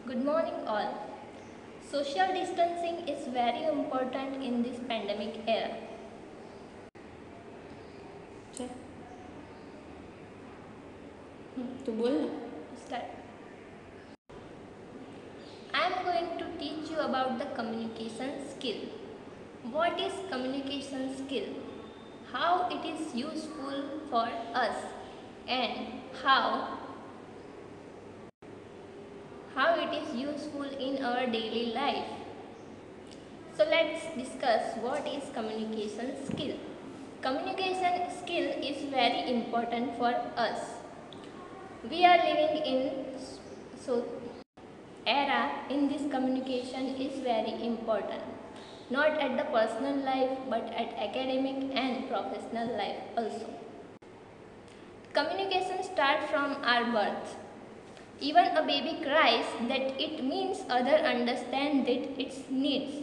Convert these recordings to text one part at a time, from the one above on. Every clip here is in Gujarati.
Good morning, all. Social distancing is very important in this pandemic era. चल तू बोल ना. Start. I am going to teach you about the communication skill. What is communication skill? How it is useful for us, and how it is useful in our daily life. So let's discuss what is communication skill. Communication skill is very important for us. We are living in so era in this communication is very important, not at the personal life but at academic and professional life also. Communication starts from our birth. Even a baby cries that it means other understand that its needs.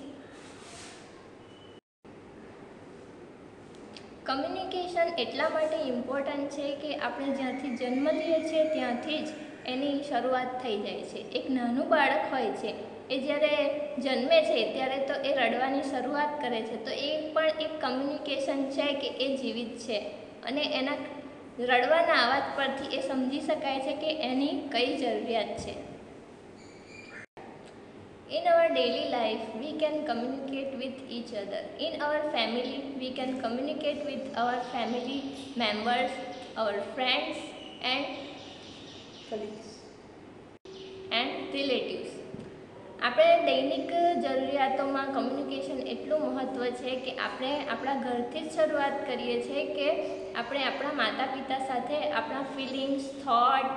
Communication એટલા માટે ઇમ્પોર્ટન્ટ છે કે આપણે જ્યાંથી જન્મ લઈએ છીએ ત્યાંથી જ એની શરૂઆત થઈ જાય છે. એક નાનું બાળક હોય છે એ જ્યારે જન્મે છે ત્યારે તો એ રડવાની શરૂઆત કરે છે, તો એ પણ એક કમ્યુનિકેશન છે કે એ જીવિત છે અને એના રડવાના અવાજ પરથી એ સમજી શકાય છે કે એની કઈ જરૂરિયાત છે. In our daily life, we can communicate with each other. In our family, we can communicate with our family members, our friends and relatives. આપણે દૈનિક જરૂરિયાતોમાં કમ્યુનિકેશન એટલું મહત્ત્વ છે કે આપણે આપણા ઘરથી જ શરૂઆત કરીએ છીએ કે આપણે આપણા માતા પિતા સાથે આપણા ફિલિંગ્સ, થોટ,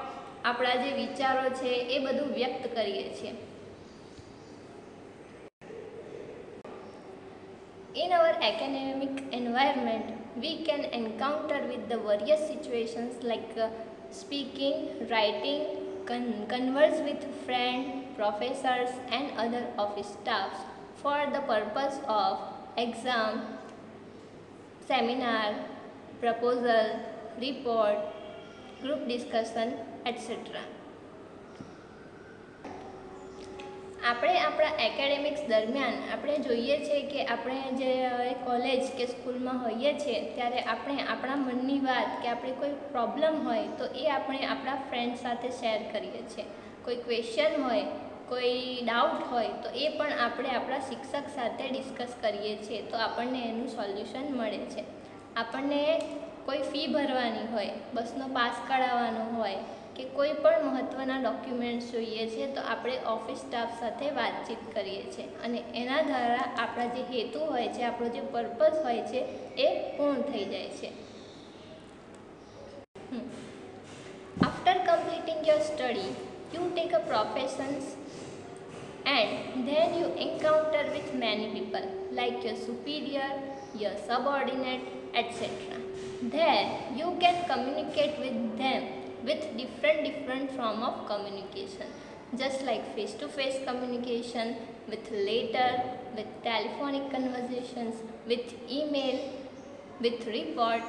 આપણા જે વિચારો છે એ બધું વ્યક્ત કરીએ છીએ. In our academic environment, we can encounter with the various situations like speaking, writing, converse with friends, professors and other office staffs for the purpose of exam, seminar, proposal, report, group discussion, etc. આપણે આપણા એકેડેમિક્સ દરમિયાન આપણે જોઈએ છીએ કે આપણે જે કોલેજ કે સ્કૂલમાં હોઈએ છીએ ત્યારે આપણે આપણા મનની વાત કે આપણે કોઈ પ્રોબ્લેમ હોય તો એ આપણે આપણા ફ્રેન્ડ સાથે શેર કરીએ છીએ. કોઈ ક્વેશ્ચન હોય, કોઈ ડાઉટ હોય તો એ પણ આપણે આપણા શિક્ષક સાથે ડિસ્કસ કરીએ છીએ તો આપણને એનું સોલ્યુશન મળે છે. આપણને કોઈ ફી ભરવાની હોય, બસનો પાસ કઢાવવાનો હોય કે કોઈ પણ મહત્ત્વના ડોક્યુમેન્ટ્સ જોઈએ છે તો આપણે ઓફિસ સ્ટાફ સાથે વાતચીત કરીએ છીએ અને એના દ્વારા આપણા જે હેતુ હોય છે, આપણો જે પર્પઝ હોય છે એ પૂર્ણ થઈ જાય છે. After completing your study, you take a professions and then you encounter with many people like your superior, your subordinate, etc. There you can communicate with them with different form of communication, just like face-to-face communication, with letter, with telephonic conversations, with email, with report.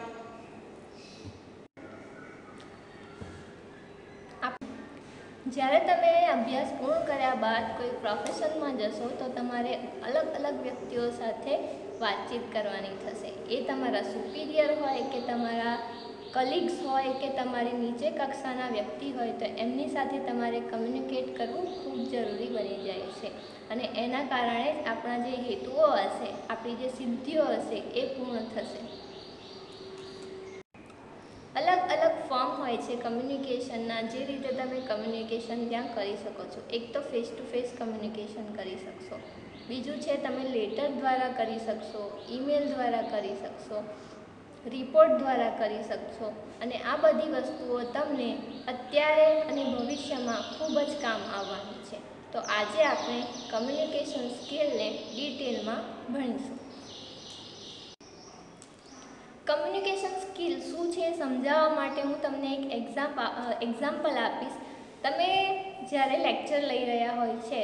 જ્યારે તમે અભ્યાસ પૂર્ણ કર્યા બાદ કોઈ પ્રોફેશનમાં જશો તો તમારે અલગ અલગ વ્યક્તિઓ સાથે વાતચીત કરવાની થશે. એ તમારા સુપિરિયર હોય કે તમારા કલીગ્સ હોય કે તમારી નીચે કક્ષાના વ્યક્તિ હોય તો એમની સાથે તમારે કમ્યુનિકેટ કરવું ખૂબ જરૂરી બની જાય છે અને એના કારણે જ આપણા જે હેતુઓ હશે, આપણી જે સિદ્ધિઓ હશે એ પૂર્ણ થશે. અલગ અલગ ફોર્મ હોય છે કમ્યુનિકેશનના, જે રીતે તમે કમ્યુનિકેશન ત્યાં કરી શકો છો. એક તો ફેસ ટુ ફેસ કમ્યુનિકેશન કરી શકશો, બીજું છે તમે લેટર દ્વારા કરી શકશો, ઈમેલ દ્વારા કરી શકશો, રિપોર્ટ દ્વારા કરી શકશો અને આ બધી વસ્તુઓ તમને અત્યારે અને ભવિષ્યમાં ખૂબ જ કામ આવવાની છે. તો આજે આપણે કમ્યુનિકેશન સ્કિલને ડિટેલમાં ભણીશું. કમ્યુનિકેશન સ્કિલ શું છે સમજાવવા માટે હું તમને એક એક્ઝામ્પલ આપીશ. તમે જ્યારે લેક્ચર લઈ રહ્યા હોય છે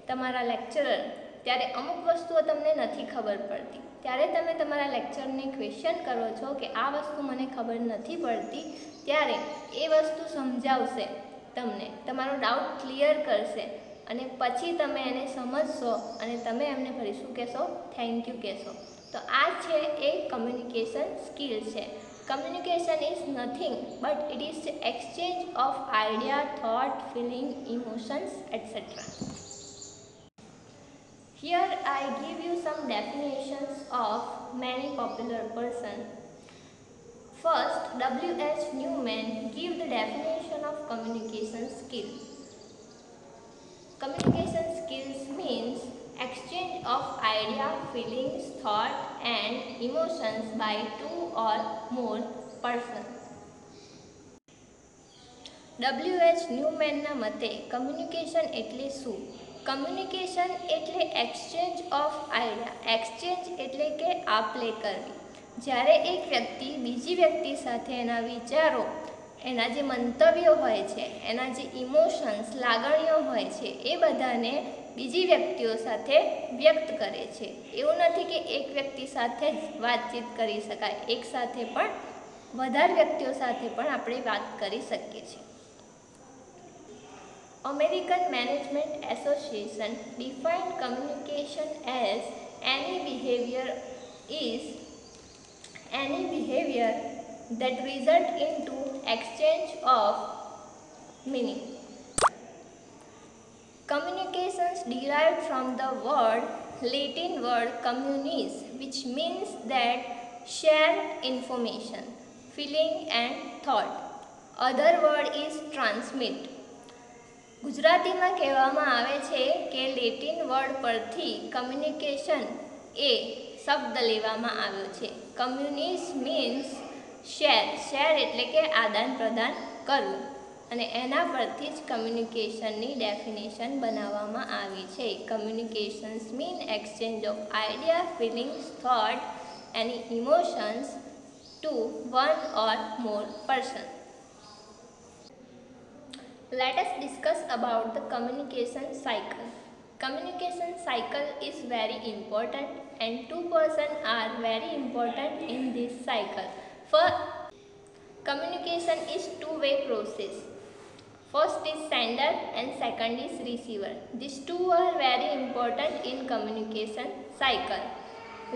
તમારા લેક્ચરર, ત્યારે અમુક વસ્તુઓ તમને નથી ખબર પડતી, ત્યારે તમે તમારા લેક્ચરને ક્વેશ્ચન કરો છો કે આ વસ્તુ મને ખબર નથી પડતી, ત્યારે એ વસ્તુ સમજાવશે તમને, તમારો ડાઉટ ક્લિયર કરશે. અને પછી તમે એને સમજશો અને તમે એમને ફરી શું કહેશો? થેન્ક યુ કહેશો. તો આ છે એ કમ્યુનિકેશન સ્કિલ છે. Communication is nothing but it is exchange of idea, thought, feeling, emotions etcetera. Here I give you some definitions of many popular person. First, W.H. Newman give the definition of communication skill. Communication skills means exchange of idea, feelings, thought and emotions by two or more persons. W.H. ન્યુમેનના મતે કમ્યુનિકેશન એટલે શું? કમ્યુનિકેશન એટલે એક્સચેન્જ ઓફ આઈડિયા. એક્સચેન્જ એટલે કે આપ-લે કરવી. જ્યારે એક વ્યક્તિ બીજી વ્યક્તિ સાથે એના વિચારો, એના જે મંતવ્યો હોય છે, એના જે ઇમોશન્સ, લાગણીઓ હોય છે, એ બધાને બીજી વ્યક્તિઓ સાથે વ્યક્ત કરે છે. એવું નથી કે એક વ્યક્તિ સાથે જ વાતચીત કરી શકાય, એક સાથે પણ વધારે વ્યક્તિઓ સાથે પણ આપણે વાત કરી શકીએ છીએ. American Management Association defined communication as any behavior that result into exchange of meaning. Communications derived from the Latin word communis, which means that share information, feeling and thought. Other word is transmit. ગુજરાતીમાં કહેવામાં આવે છે કે લેટિન વર્ડ પરથી કમ્યુનિકેશન એ શબ્દ લેવામાં આવ્યો છે. કમ્યુનિસ મીન્સ શેર. શેર એટલે કે આદાન પ્રદાન કરવું, અને એના પરથી જ કમ્યુનિકેશનની ડેફિનેશન બનાવવામાં આવી છે. Communications mean exchange of idea, feelings, thought and emotions to one or more person. Let us discuss about the communication cycle. Communication cycle is very important and two persons are very important in this cycle. First, communication is two-way process. First is sender and second is receiver. These two are very important in communication cycle.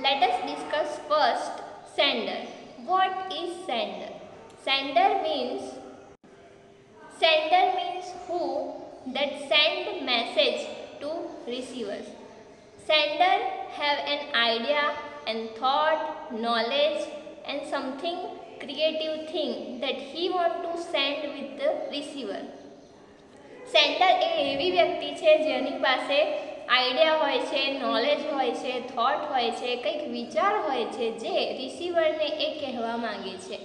Let us discuss first sender. What is sender? Sender means who that send message to receivers. Sender have an idea and thought, knowledge and something creative thing that he want to send with the receiver. Sender એ એવી વ્યક્તિ છે જેની પાસે આઈડિયા હોય છે, નોલેજ હોય છે, થોટ હોય છે, કંઈક વિચાર હોય છે જે રિસીવરને એ કહેવા માંગે છે.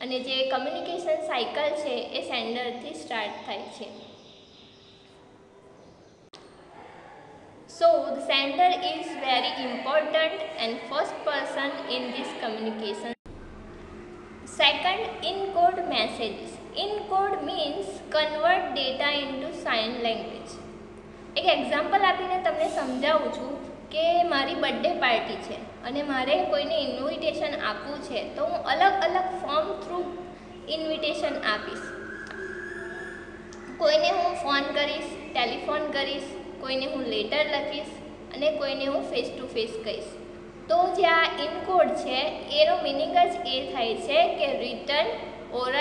અને જે કમ્યુનિકેશન સાયકલ છે એ સેન્ડરથી સ્ટાર્ટ થાય છે. So the sender is very important and first person in this communication. Second, encode messages. Encode means convert data into sign language. એક એક્ઝામ્પલ આપીને તમને સમજાવું છું કે મારી બર્થડે પાર્ટી છે અને મારે કોઈને ઇન્વિટેશન આપવું છે, તો હું અલગ અલગ ફોર્મ થ્રુ ઇન્વિટેશન આપીશ. કોઈને હું ફોન કરીશ, ટેલિફોન કરીશ, કોઈને હું લેટર લખીશ અને કોઈને હું ફેસ ટુ ફેસ કહીશ. તો જે આ ઇનકોડ છે એનો મિનિંગ જ એ થાય છે કે written, oral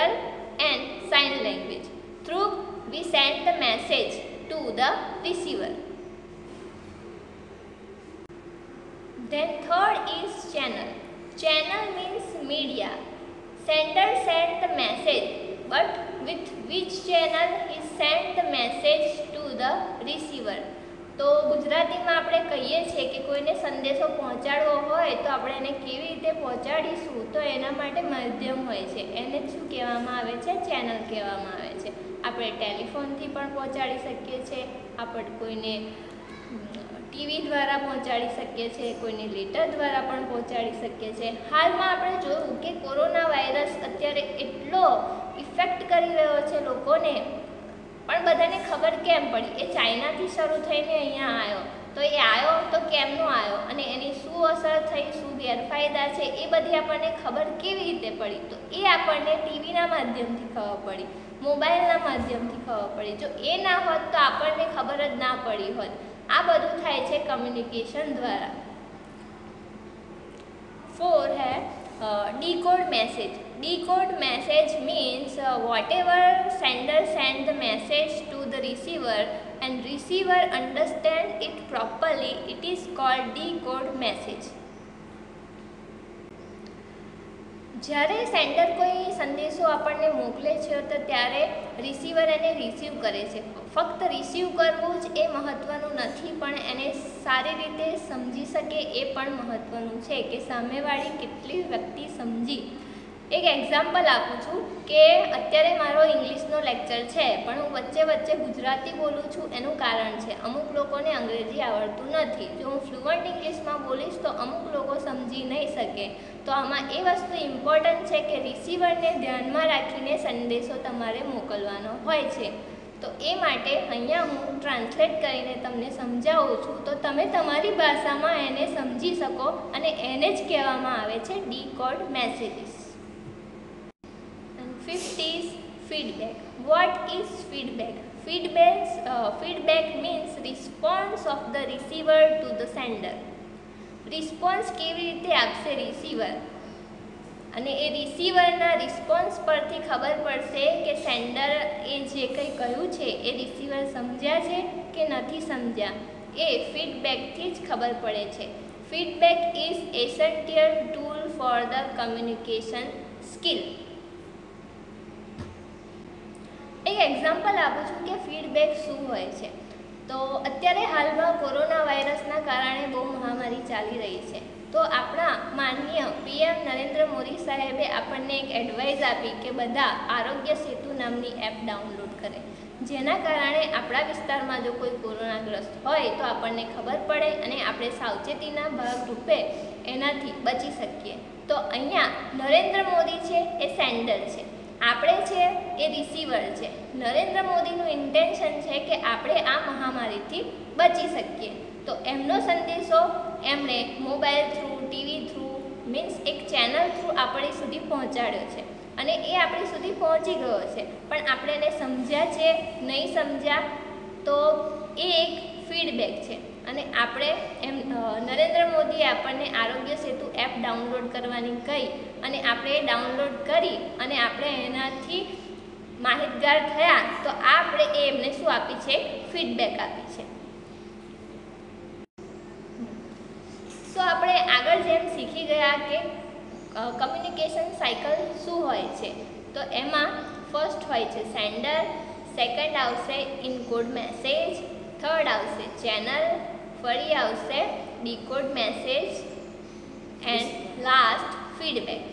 and sign language through we send the message to the receiver. Then third is channel. Channel means media. Sender send the message, but with which channel he send the message to the receiver. તો ગુજરાતીમાં આપણે કહીએ છીએ કે કોઈને સંદેશો પહોંચાડવો હોય તો આપણે એને કેવી રીતે પહોંચાડીશું, તો એના માટે માધ્યમ હોય છે, એને શું કહેવામાં આવે છે? ચેનલ કહેવામાં આવે છે. આપણે ટેલિફોનથી પણ પહોંચાડી શકીએ છીએ, આપણે કોઈને ટીવી દ્વારા પહોંચાડી શકીએ છીએ, કોઈને લેટર દ્વારા પણ પહોંચાડી શકીએ છીએ. હાલમાં આપણે જોયું કે કોરોના વાયરસ અત્યારે એટલો ઇફેક્ટ કરી રહ્યો છે લોકોને, પણ બધાને ખબર કેમ પડી? એ ચાઇનાથી શરૂ થઈને અહીંયા આવ્યો, તો એ આવ્યો તો કેમનો આવ્યો અને એની શું અસર થઈ, શું ગેરફાયદા છે, એ બધી આપણને ખબર કેવી રીતે પડી? તો એ આપણને ટીવીના માધ્યમથી ખબર પડી, મોબાઈલના માધ્યમથી ખબર પડી. જો એ ના હોત તો આપણને ખબર જ ના પડી હોત. આ બધું થાય છે કમ્યુનિકેશન દ્વારા. 4 है decode message. Decode message means whatever sender send the message to the receiver and receiver understand it properly, it is called decode message. જ્યારે સેન્ડર કોઈ સંદેશો આપણને મોકલે છે તો ત્યારે રિસીવર એને રિસીવ કરે છે. ફક્ત રિસીવ કરવું જ એ મહત્ત્વનું નથી, પણ એને સારી રીતે સમજી શકે એ પણ મહત્ત્વનું છે કે સામેવાળી કેટલી વ્યક્તિ સમજી. એક એક્ઝામ્પલ આપું છું કે અત્યારે મારો ઇંગ્લિશનો લેક્ચર છે, પણ હું વચ્ચે વચ્ચે ગુજરાતી બોલું છું. એનું કારણ છે અમુક લોકોને અંગ્રેજી આવડતું નથી. જો હું ફ્લુઅન્ટ ઇંગ્લિશમાં બોલીશ તો અમુક લોકો સમજી નહીં શકે. તો આમાં એ વસ્તુ ઇમ્પોર્ટન્ટ છે કે રિસીવરને ધ્યાનમાં રાખીને સંદેશો તમારે મોકલવાનો હોય છે. તો એ માટે અહીંયા હું ટ્રાન્સલેટ કરીને તમને સમજાવું છું, તો તમે તમારી ભાષામાં એને સમજી શકો, અને એને જ કહેવામાં આવે છે decode messages. 5th is feedback. What is feedback? Feedback means response of the receiver to the sender. Response કેવી રીતે આપશે રિસીવર, અને એ રિસીવરના રિસ્પોન્સ પરથી ખબર પડશે કે સેન્ડર એ જે કંઈ કહ્યું છે એ રિસીવર સમજ્યા છે કે નથી સમજ્યા. એ ફીડબેકથી જ ખબર પડે છે. Feedback is essential tool for the communication skill. એક એક્ઝામ્પલ આપું છું કે ફીડબેક શું હોય છે. તો અત્યારે હાલમાં કોરોના વાયરસના કારણે બહુ મહામારી ચાલી રહી છે. તો આપણા માનનીય PM નરેન્દ્ર મોદી સાહેબે આપણને એક એડવાઇસ આપી કે બધા આરોગ્ય સેતુ નામની એપ ડાઉનલોડ કરે, જેના કારણે આપણા વિસ્તારમાં જો કોઈ કોરોનાગ્રસ્ત હોય તો આપણને ખબર પડે અને આપણે સાવચેતીના ભાગરૂપે એનાથી બચી શકીએ. તો અહીંયા નરેન્દ્ર મોદી છે એ સેન્ડર છે, આપણે છે એ રિસીવર છે. નરેન્દ્ર મોદીનું ઇન્ટેન્શન છે કે આપણે આ મહામારીથી બચી શકીએ. તો એમનો સંદેશો એમણે mobile through, TV through, means એક ચેનલ થ્રુ આપણી સુધી પહોંચાડ્યો છે, અને એ આપણી સુધી પહોંચી ગયો છે. પણ આપણે એને સમજ્યા છે, નહીં સમજ્યા, તો એ એક ફીડબેક છે. અને આપણે નરેન્દ્ર મોદીએ આપણને આરોગ્ય સેતુ એપ ડાઉનલોડ કરવાની કહી, અને આપણે એ ડાઉનલોડ કરી અને આપણે એનાથી માહિતગાર થયા, તો આપણે એમને શું આપી છે? ફીડબેક આપી છે. તો આપણે આગળ જેમ શીખી ગયા કે કમ્યુનિકેશન સાયકલ શું હોય છે, તો એમાં ફર્સ્ટ હોય છે સેન્ડર, સેકન્ડ આવશે ઇનકોડ મેસેજ, થર્ડ આવશે ચેનલ, ફરી આવશે decode message, and last feedback.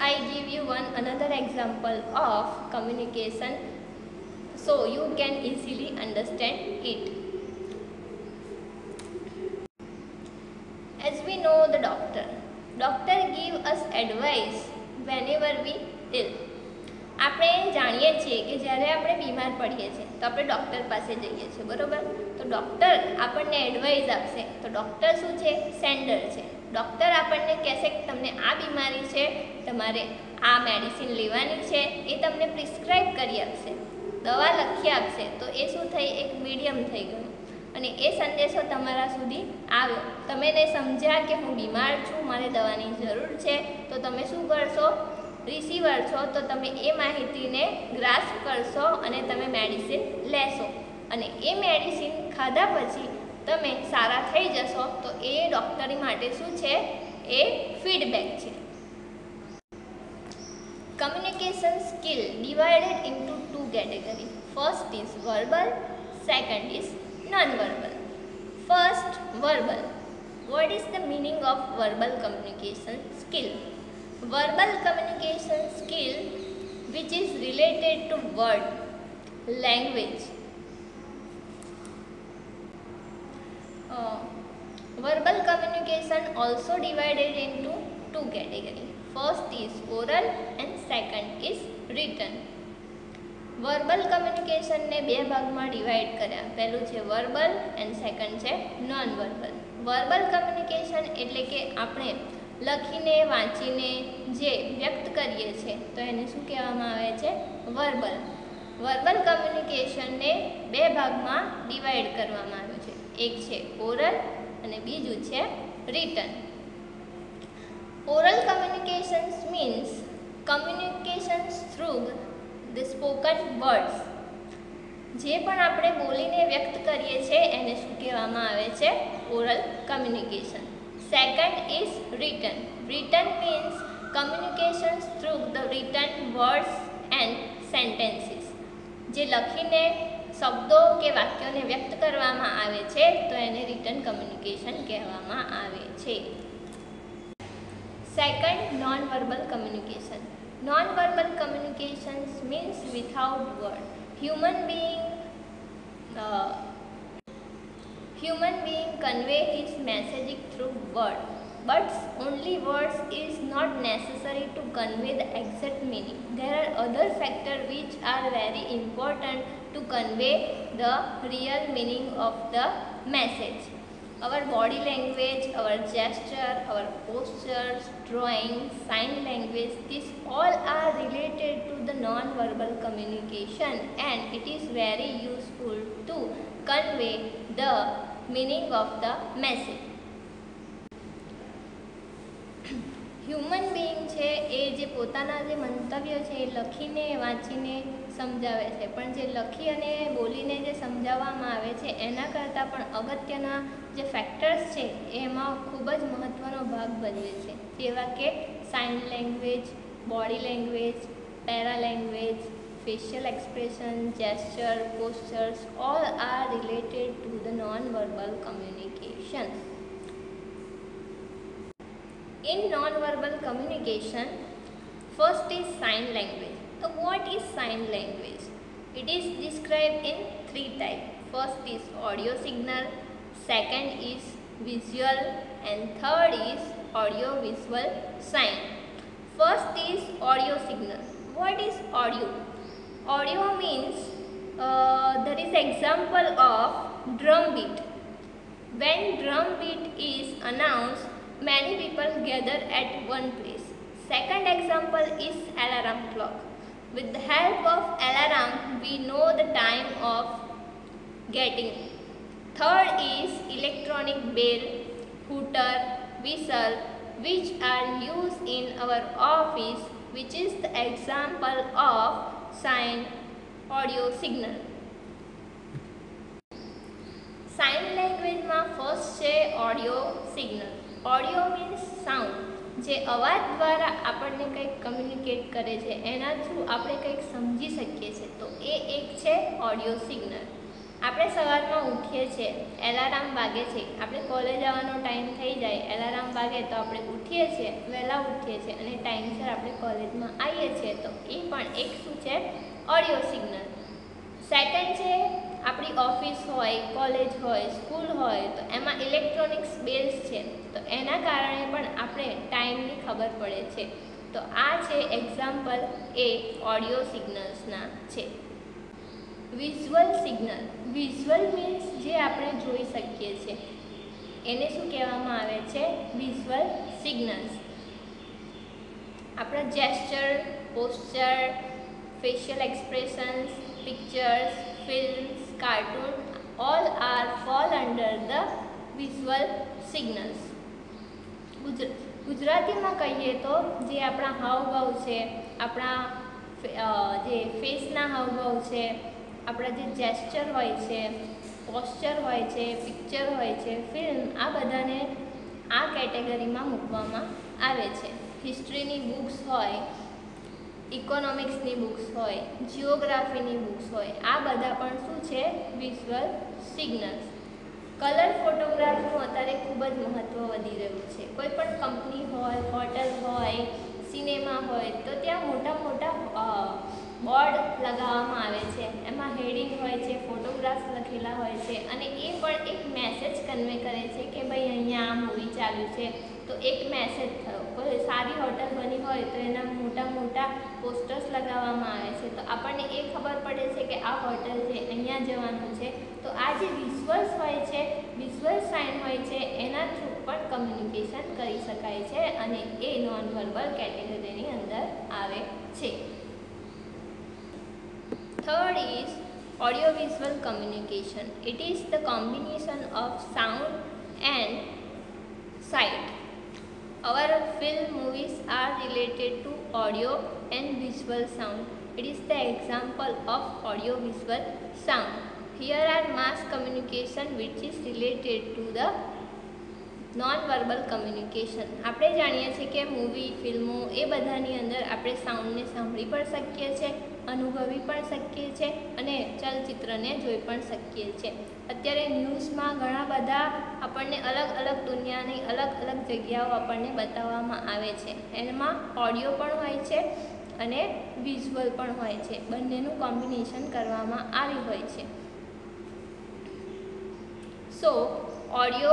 I give you another example of communication so you can easily understand it. As we know, the doctor give us advice whenever we ill. આપણે જાણીએ છીએ કે જ્યારે આપણે બીમાર પડીએ છીએ તો આપણે ડૉક્ટર પાસે જઈએ છીએ, બરાબર? તો ડૉક્ટર આપણને એડવાઇસ આપશે. તો ડૉક્ટર શું છે? સેન્ડર છે. ડૉક્ટર આપણને કહેશે કે તમને આ બીમારી છે, તમારે આ મેડિસિન લેવાની છે, એ તમને પ્રિસ્ક્રાઇબ કરી આપશે, દવા લખી આપશે. તો એ શું થઈ? એક મીડિયમ થઈ ગયું, અને એ સંદેશો તમારા સુધી આવ્યો. તમે એને સમજ્યા કે હું બીમાર છું, મારે દવાની જરૂર છે, તો તમે શું કરશો? રિસીવર છો, તો તમે એ માહિતીને ગ્રાસ્પ કરશો અને તમે મેડિસિન લેશો, અને એ મેડિસિન ખાધા પછી તમે સારા થઈ જશો. તો એ ડૉક્ટરી માટે શું છે? એ ફીડબેક છે. Communication skill divided into two categories. First is verbal, second is non-verbal. First, verbal. What is the meaning of verbal communication skill? Verbal communication skill which is related to word, language. Verbal communication also divided into two categories. First is oral and second is written. Verbal કમ્યુનિકેશનને બે ભાગમાં ડિવાઈડ કર્યા. પહેલું છે વર્બલ એન્ડ સેકન્ડ છે નોન વર્બલ. વર્બલ કમ્યુનિકેશન એટલે કે આપણે લખીને વાંચીને જે વ્યક્ત કરીએ છીએ તો એને શું કહેવામાં આવે છે? વર્બલ. વર્બલ કમ્યુનિકેશનને બે ભાગમાં ડિવાઈડ કરવામાં આવ્યું છે. એક છે ઓરલ અને બીજું છે return. Oral communications means communications through the spoken words. જે પણ આપણે બોલીને વ્યક્ત કરીએ છીએ એને શું કહેવામાં આવે છે? Oral communication. Second is return. Return means communications through the return words and sentences. જે લખીને શબ્દો કે વાક્યોને વ્યક્ત કરવામાં આવે છે તો એને રિટન કમ્યુનિકેશન કહેવામાં આવે છે. Second, non verbal communication. Non verbal communications means without word. Human being convey his messaging through word, but only words is not necessary to convey the exact meaning. There are other factors which are very important to convey the real meaning of the message. Our body language, our gesture, our postures, drawing, sign language, these all are related to the non-verbal communication, and it is very useful to convey the meaning of the message. Human being છે એ જે પોતાના જે મંતવ્યો છે એ લખીને વાંચીને સમજાવે છે, પણ જે લખી અને બોલીને જે સમજાવવામાં આવે છે એના કરતાં પણ અગત્યના જે ફેક્ટર્સ છે એમાં ખૂબ જ મહત્ત્વનો ભાગ ભજવે છે, જેવા કે sign language, body language, para language, facial expression, gesture, postures, all are related to the non-verbal communication. In non-verbal communication, first is sign language. So what is sign language? It is described in three types. First is audio signal, second is visual, and third is audio visual sign. First is audio signal. What is audio? Audio means there is example of drum beat. When drum beat is announced, many people gather at one place. Second example is alarm clock. With the help of alarm, we know the time of getting. Third is electronic bell, hooter, whistle, which are used in our office, which is the example of sign audio signal. Sign લેંગ્વેજમાં ફર્સ્ટ છે audio signal. Audio means sound, જે અવાજ દ્વારા આપણને કંઈક કમ્યુનિકેટ કરે છે, એના થ્રુ આપણે કંઈક સમજી શકીએ છીએ, તો એ એક છે ઓડિયો સિગ્નલ. આપણે સવારમાં ઉઠીએ છીએ, એલાર્મ વાગે છે, આપણે કોલેજ આવવાનો ટાઈમ થઈ જાય, એલાર્મ વાગે તો આપણે ઉઠીએ છીએ, વહેલા ઉઠીએ છીએ અને ટાઈમસર આપણે કોલેજમાં આવીએ છીએ, તો એ પણ એક શું છે? Audio signal. સેકન્ડ છે આપણી ઓફિસ હોય, કોલેજ હોય, સ્કૂલ હોય, તો એમાં ઇલેક્ટ્રોનિક્સ બેલ્સ છે, તો એના કારણે પણ આપણે ટાઈમની ખબર પડે છે, તો આ છે એક્ઝામ્પલ એ ઓડિયો સિગ્નલ્સના છે. Visual signal. વિઝ્યુઅલ મીન્સ જે આપણે જોઈ શકીએ છીએ એને શું કહેવામાં આવે છે? Visual signals. આપણા gesture, posture, facial expressions, pictures, films, cartoon, all are fall under the visual signals. ગુજરાતીમાં કહીએ તો જે આપણા હાવભાવ છે, આપણા જે ફેસના હાવભાવ છે, આપણા જે જેસ્ચર હોય છે, પોસ્ચર હોય છે, પિક્ચર હોય છે, ફિલ્મ, આ બધાને આ કેટેગરીમાં મૂકવામાં આવે છે. હિસ્ટ્રીની બુક્સ હોય, ઇકોનોમિક્સની બુક્સ હોય, જિયોગ્રાફીની બુક્સ હોય, આ બધા પણ શું છે? Visual signals. કલર ફોટોગ્રાફનું અત્યારે ખૂબ જ મહત્ત્વ વધી રહ્યું છે. કોઈ પણ કંપની હોય, હોટલ હોય, સિનેમા હોય, તો ત્યાં મોટા મોટા બોર્ડ લગાવવામાં આવે છે, એમાં હેડિંગ હોય છે, ફોટોગ્રાફ્સ લખેલા હોય છે, અને એ પણ એક મેસેજ કન્વે કરે છે કે ભાઈ અહીંયા આ મૂવી ચાલ્યું છે, તો એક મેસેજ થયો. કોઈ સારી હોટલ બની હોય તો એના મોટા મોટા પોસ્ટર્સ લગાવવામાં આવે છે, તો આપણને એ ખબર પડે છે કે આ હોટલ છે, અહીંયા જવાનું છે. તો આ જે વિઝ્યુઅલ્સ હોય છે, વિઝ્યુઅલ સાઇન હોય છે, એના થ્રુ પણ કમ્યુનિકેશન કરી શકાય છે, અને એ નોન વર્બલ કેટેગરીની અંદર આવે છે. Third is audiovisual communication. It is the combination of sound and sight. Our film movies are related to audio and visual sound. It is the example of audiovisual sound. Here are mass communication which is related to the non-verbal communication. આપણે જાણીએ છીએ કે મૂવી ફિલ્મો એ બધાની અંદર આપણે સાઉન્ડને સાંભળી પણ શકીએ છીએ, અનુભવી પણ શકીએ છીએ અને ચલચિત્રને જોઈ પણ શકીએ છીએ. અત્યારે ન્યૂઝમાં ઘણા બધા આપણને અલગ અલગ દુનિયાની અલગ અલગ જગ્યાઓ આપણને બતાવવામાં આવે છે. એમાં ઓડિયો પણ હોય છે અને વિઝ્યુઅલ પણ હોય છે. બંનેનું કોમ્બિનેશન કરવામાં આવ્યું હોય છે. સો audio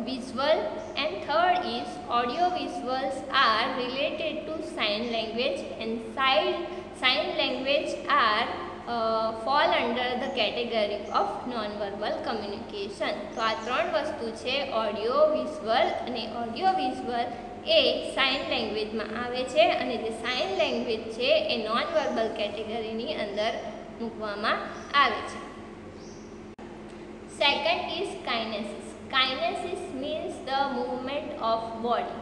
visual, and third is audio visuals are related to sign language, and sign language are fall under the category of non-verbal communication. તો આ ત્રણ વસ્તુ છે, ઓડિયો વિઝ્યુઅલ અને ઓડિયો વિઝ્યુઅલ એ સાઇન લેંગ્વેજમાં આવે છે અને જે સાઇન લેંગ્વેજ છે એ નોન વર્બલ કેટેગરીની અંદર મૂકવામાં આવે છે. Second is kinesis. Kinesis means the movement of body.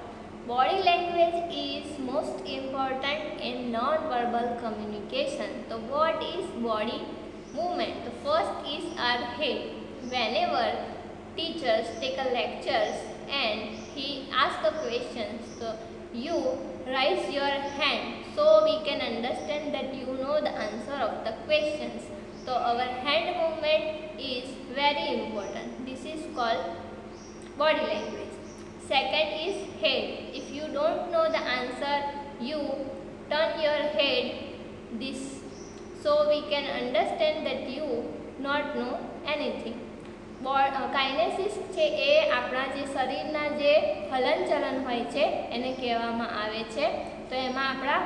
Body language is most important in non-verbal communication. So what is body movement? The first is our head. Whenever teachers take a lectures and he asks the questions, so you raise your hand so we can understand that you know the answer of the questions. So our hand movement is very important. This is called body language. Second is head. If you don't know the answer, you turn your head this, so we can understand that you not know anything. કાઇનેસિસ છે એ આપણા જે શરીરના જે હલનચલન હોય છે એને કહેવામાં આવે છે. તો એમાં આપણા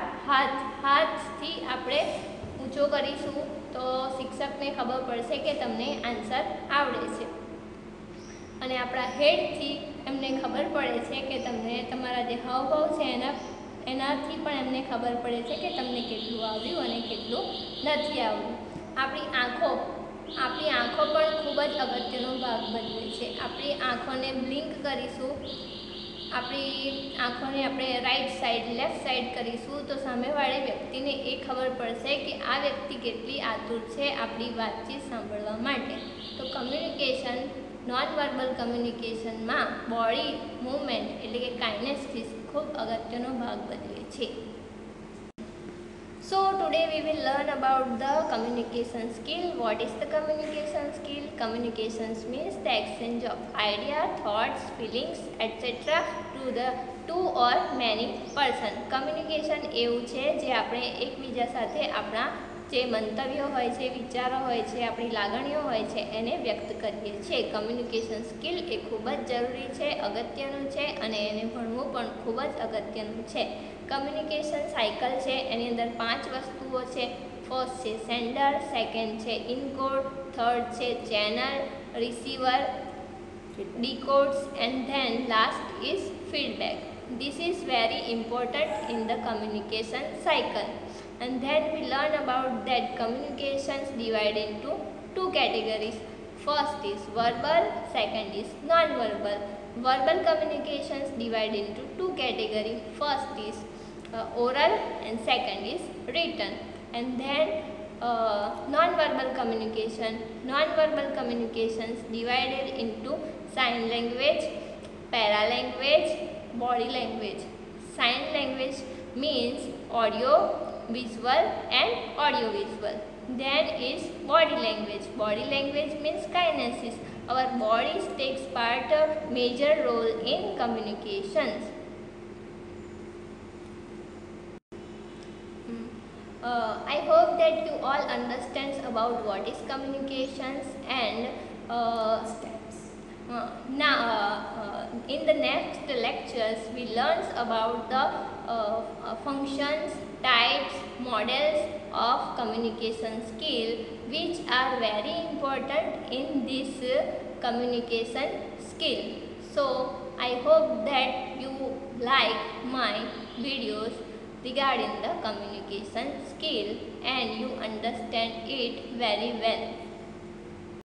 હાથથી આપણે ઊંચો કરીશું તો શિક્ષકને ખબર પડશે કે તમને આન્સર આવડે છે અને આપણા હેડથી એમને ખબર પડે છે કે તમને તમારા જે હાવભાવ છે એનાથી પણ એમને ખબર પડે છે કે તમને કેટલું આવ્યું અને કેટલું નથી આવ્યું. આપણી આંખો પણ ખૂબ જ અગત્યનો ભાગ ભજવે છે. આપણી આંખોને બ્લિંક કરીશું, આપણી આંખોને આપણે રાઈટ સાઈડ લેફ્ટ સાઈડ કરીશું તો સામેવાળી વ્યક્તિને એ ખબર પડશે કે આ વ્યક્તિ કેટલી આતુર છે આપણી વાતચીત સાંભળવા માટે. તો કમ્યુનિકેશન નોન-વર્બલ કમ્યુનિકેશનમાં બોડી મૂવમેન્ટ એટલે કે કાઇનેસિસ ખૂબ અગત્યનો ભાગ ભજવે છે. So today we will learn about the communication skill. What is the communication skill? Communications means the exchange of ideas, thoughts, feelings, etc. to the two or many person. Communication એવું છે જે આપણે એકબીજા સાથે આપણા જે મંતવ્યો હોય છે, વિચારો હોય છે, આપણી લાગણીઓ હોય છે એને વ્યક્ત કરીએ છીએ. કમ્યુનિકેશન સ્કિલ એ ખૂબ જ જરૂરી છે, અગત્યનું છે અને એને ભણવું પણ ખૂબ જ અગત્યનું છે. કમ્યુનિકેશન સાયકલ છે એની અંદર 5 વસ્તુઓ છે. ફર્સ્ટ છે સેન્ડર, સેકન્ડ છે ઇનકોડ, થર્ડ છે channel, receiver, decodes, and then last is feedback. This is very important in the communication cycle. And then we learn about that communications divided into 2 categories. First is verbal, second is non-verbal. Verbal communications divided into 2 categories. First is oral and second is written. And then non-verbal communication. Non-verbal communications divided into sign language, paralanguage, body language. Sign language means audio, visual and audio visual. Then is body language. Body language means kinesis. Our bodies takes part a major role in communications. I hope that you all understand about what is communications and Steps. now in the next lectures we learn about the functions, types, models of communication skill which are very important in this communication skill. So I hope that you like my videos. regarding the communication skill and you understand it very well.